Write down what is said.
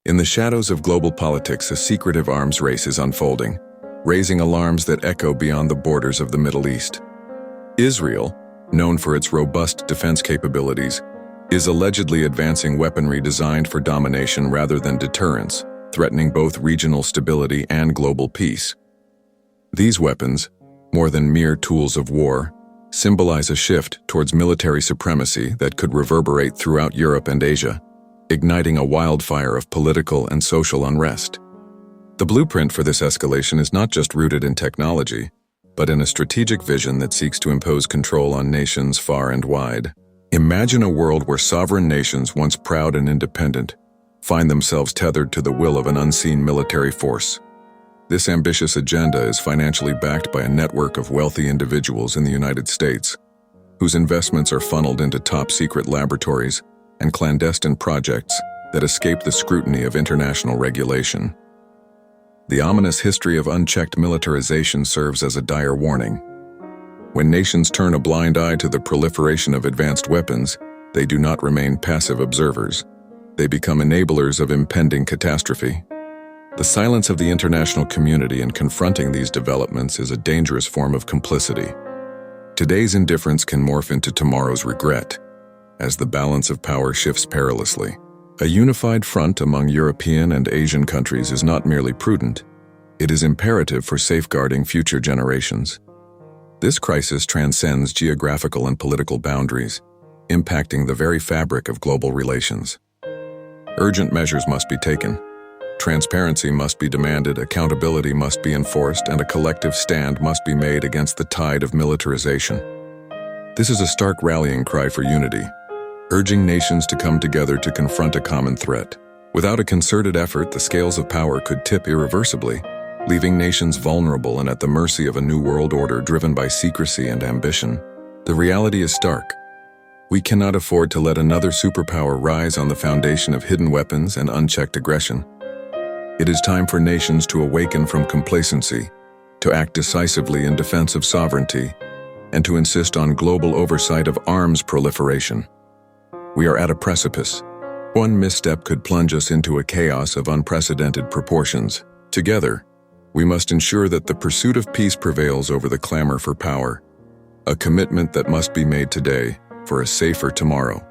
In the shadows of global politics, a secretive arms race is unfolding, raising alarms that echo beyond the borders of the Middle East. Israel, known for its robust defense capabilities, is allegedly advancing weaponry designed for domination rather than deterrence, threatening both regional stability and global peace. These weapons, more than mere tools of war, symbolize a shift towards military supremacy that could reverberate throughout Europe and Asia, igniting a wildfire of political and social unrest. The blueprint for this escalation is not just rooted in technology, but in a strategic vision that seeks to impose control on nations far and wide. Imagine a world where sovereign nations, once proud and independent, find themselves tethered to the will of an unseen military force. This ambitious agenda is financially backed by a network of wealthy individuals in the United States, whose investments are funneled into top-secret laboratories and clandestine projects that escape the scrutiny of international regulation. The ominous history of unchecked militarization serves as a dire warning. When nations turn a blind eye to the proliferation of advanced weapons, they do not remain passive observers. They become enablers of impending catastrophe. The silence of the international community in confronting these developments is a dangerous form of complicity. Today's indifference can morph into tomorrow's regret, as the balance of power shifts perilously. A unified front among European and Asian countries is not merely prudent, it is imperative for safeguarding future generations. This crisis transcends geographical and political boundaries, impacting the very fabric of global relations. Urgent measures must be taken. Transparency must be demanded, accountability must be enforced, and a collective stand must be made against the tide of militarization. This is a stark rallying cry for unity, urging nations to come together to confront a common threat. Without a concerted effort, the scales of power could tip irreversibly, leaving nations vulnerable and at the mercy of a new world order driven by secrecy and ambition. The reality is stark. We cannot afford to let another superpower rise on the foundation of hidden weapons and unchecked aggression. It is time for nations to awaken from complacency, to act decisively in defense of sovereignty, and to insist on global oversight of arms proliferation. We are at a precipice. One misstep could plunge us into a chaos of unprecedented proportions. Together, we must ensure that the pursuit of peace prevails over the clamor for power, a commitment that must be made today for a safer tomorrow.